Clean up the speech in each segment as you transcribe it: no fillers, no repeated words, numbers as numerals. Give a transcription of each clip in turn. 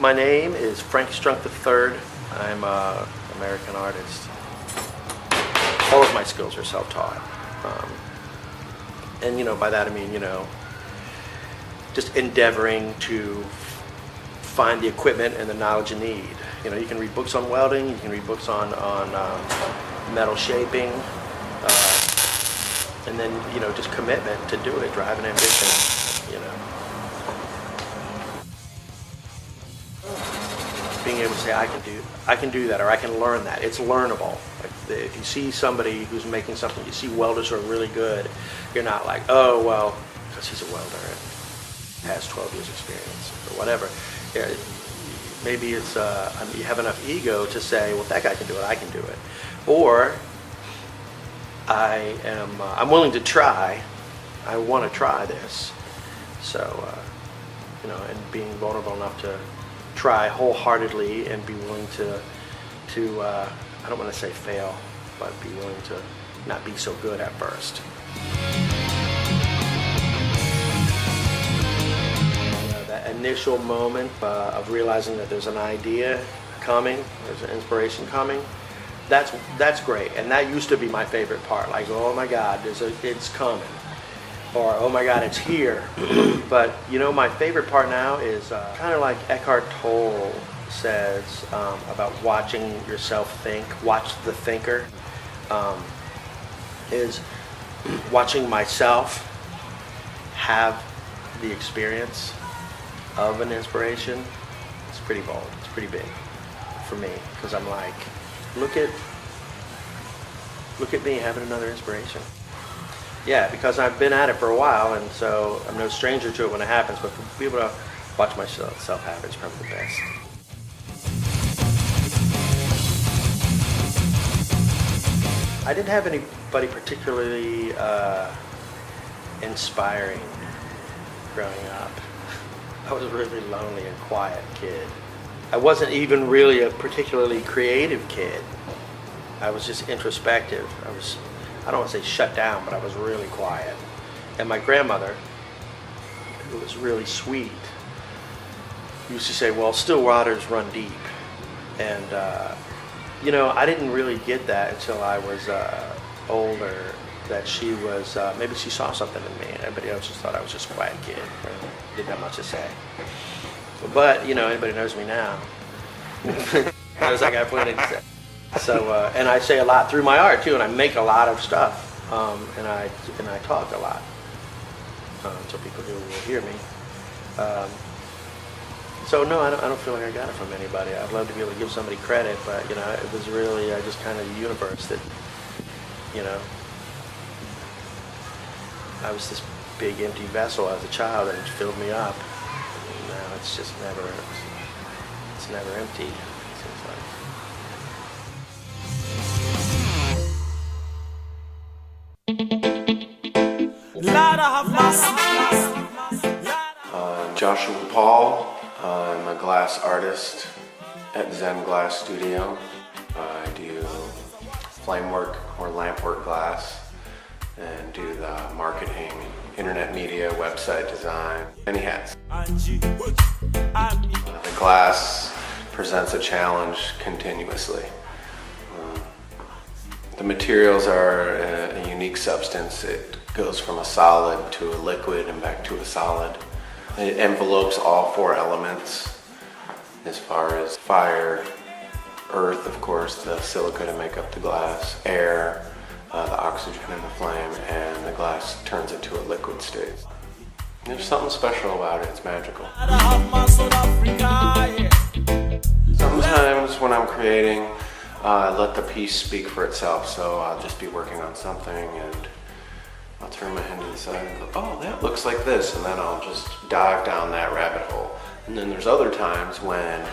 My name is Frank Strunk III. I'm an American artist. All of my skills are self-taught. And by that I mean, just endeavoring to find the equipment and the knowledge you need. You can read books on welding, you can read books on metal shaping, and then, just commitment to do it, drive and ambition, Being able to say, I can do that, or I can learn that. It's learnable. Like if you see somebody who's making something, you see welders who are really good, you're not like, oh, well, because he's a welder and has 12 years experience or whatever. Maybe it's you have enough ego to say, well, if that guy can do it, I can do it. Or I'm willing to try. I want to try this. So, and being vulnerable enough to try wholeheartedly and be willing to I don't want to say fail, but be willing to not be so good at first. That initial moment of realizing that there's an idea coming, there's an inspiration coming, that's great. And that used to be my favorite part. Like, oh my God, it's coming. Or, oh my God, it's here. But, my favorite part now is kind of like Eckhart Tolle says about watching yourself think, watch the thinker, is watching myself have the experience of an inspiration. It's pretty bold, it's pretty big for me, because I'm like, look at me having another inspiration. Yeah, because I've been at it for a while, and so I'm no stranger to it when it happens, but for people to watch myself have it is probably the best. I didn't have anybody particularly inspiring growing up. I was a really lonely and quiet kid. I wasn't even really a particularly creative kid. I was just introspective. I don't want to say shut down, but I was really quiet. And my grandmother, who was really sweet, used to say, well, still waters run deep. And, I didn't really get that until I was older, that she was, maybe she saw something in me, and everybody else just thought I was just a quiet kid. Didn't have much to say. But, anybody knows me now. Knows I got plenty to say. So, and I say a lot through my art too, and I make a lot of stuff, and I talk a lot, so people who will hear me. So no, I don't feel like I got it from anybody. I'd love to be able to give somebody credit, but it was really just kind of the universe that, I was this big empty vessel as a child, and it filled me up. And now it's just never empty. It seems like. Joshua Paul. I'm a glass artist at Zen Glass Studio. I do flame work or lamp work glass and do the marketing, internet media, website design, many hats. The glass presents a challenge continuously. The materials are a unique substance. It goes from a solid to a liquid and back to a solid. It envelopes all four elements as far as fire, earth, of course, the silica to make up the glass, air, the oxygen in the flame, and the glass turns it to a liquid state. There's something special about it. It's magical. Sometimes when I'm creating, I let the piece speak for itself, so I'll just be working on something and I'll turn my head to the side and go, oh, that looks like this, and then I'll just dive down that rabbit hole. And then there's other times when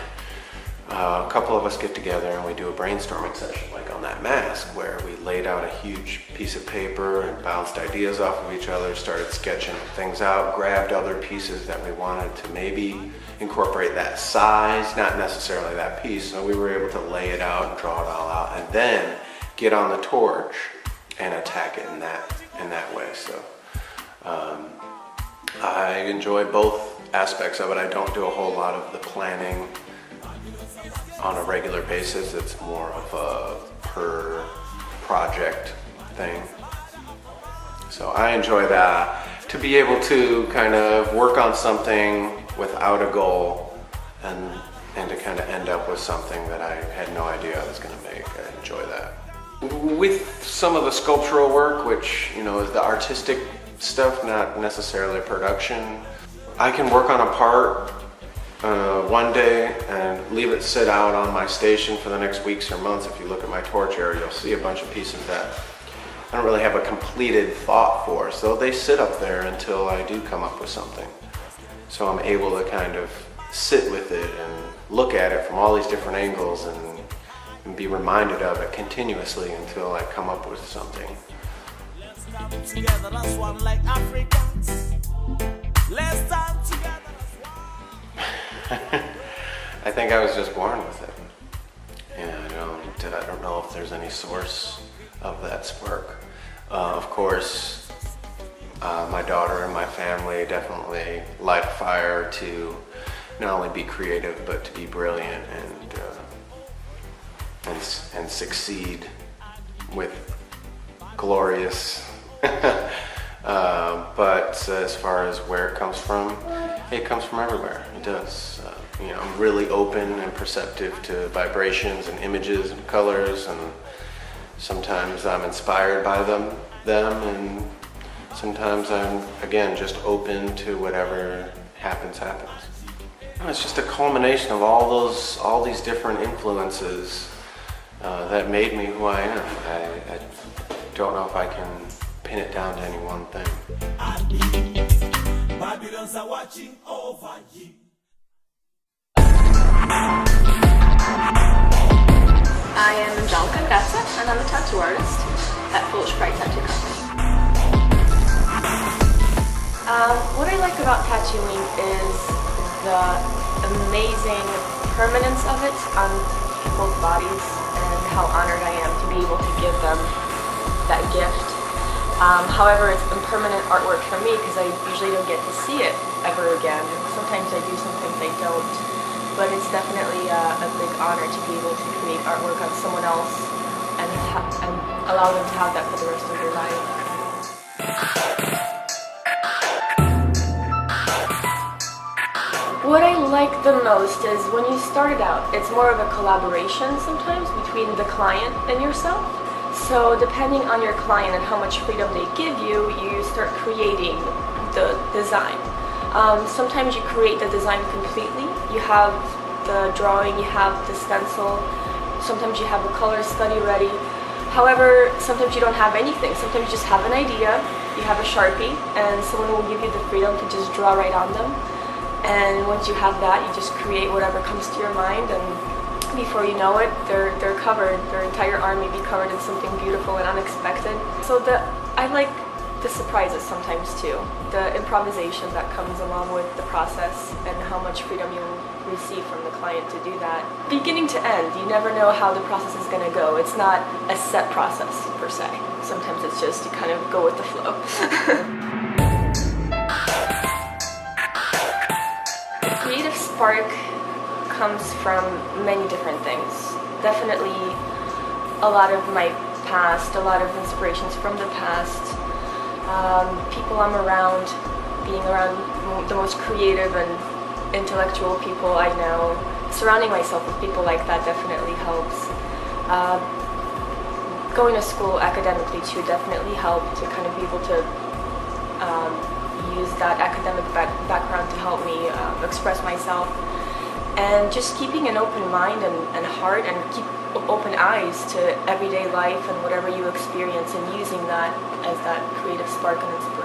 a couple of us get together and we do a brainstorming session, like on that mask, where we laid out a huge piece of paper and bounced ideas off of each other, started sketching things out, grabbed other pieces that we wanted to maybe incorporate that size, not necessarily that piece, so we were able to lay it out and draw it all out, and then get on the torch and attack it in that way. So I enjoy both aspects of it. I don't do a whole lot of the planning on a regular basis. It's more of a per project thing. So I enjoy that, to be able to kind of work on something without a goal and to kind of end up with something that I had no idea I was going to make. I enjoy that. With some of the sculptural work, which, you know, is the artistic stuff, not necessarily production, I can work on a part one day and leave it sit out on my station for the next weeks or months. If you look at my torch area, you'll see a bunch of pieces that I don't really have a completed thought for, so they sit up there until I do come up with something. So I'm able to kind of sit with it and look at it from all these different angles and be reminded of it continuously until I come up with something. Let's come together, that's one like Africans. Let's come together, that's one. I think I was just born with it. And I don't know if there's any source of that spark. Of course, my daughter and my family definitely light a fire to not only be creative, but to be brilliant and succeed with glorious. But as far as where it comes from everywhere. It does. I'm really open and perceptive to vibrations and images and colors, and sometimes I'm inspired by them, and sometimes I'm, again, just open to whatever happens. It's just a culmination of all these different influences that made me who I am. I don't know if I can pin it down to any one thing. Babylons are watching over you. I am Angelica Gazza, and I'm a tattoo artist at Foolish Pride Tattoo Company. What I like about tattooing is the amazing permanence of it on people's bodies, and how honored I am to be able to give them that gift. However, it's impermanent artwork for me because I usually don't get to see it ever again. Sometimes I do, sometimes I don't. But it's definitely a big honor to be able to create artwork on someone else and allow them to have that for the rest of their life. What I like the most is when you started out, it's more of a collaboration sometimes between the client and yourself. So depending on your client and how much freedom they give you, you start creating the design. Sometimes you create the design completely. You have the drawing, you have the stencil, sometimes you have a color study ready. However, sometimes you don't have anything. Sometimes you just have an idea, you have a Sharpie, and someone will give you the freedom to just draw right on them. And once you have that, you just create whatever comes to your mind, and before you know it, they're covered. Their entire arm may be covered in something beautiful and unexpected. So I like the surprises sometimes too, the improvisation that comes along with the process and how much freedom you receive from the client to do that. Beginning to end, you never know how the process is going to go. It's not a set process per se. Sometimes it's just you kind of go with the flow. The creative spark comes from many different things. Definitely a lot of my past, a lot of inspirations from the past. People I'm around, being around the most creative and intellectual people I know. Surrounding myself with people like that definitely helps. Going to school academically too definitely helped to kind of be able to use that academic background to help me express myself. And just keeping an open mind and heart, and keep open eyes to everyday life and whatever you experience, and using that as that creative spark and inspiration.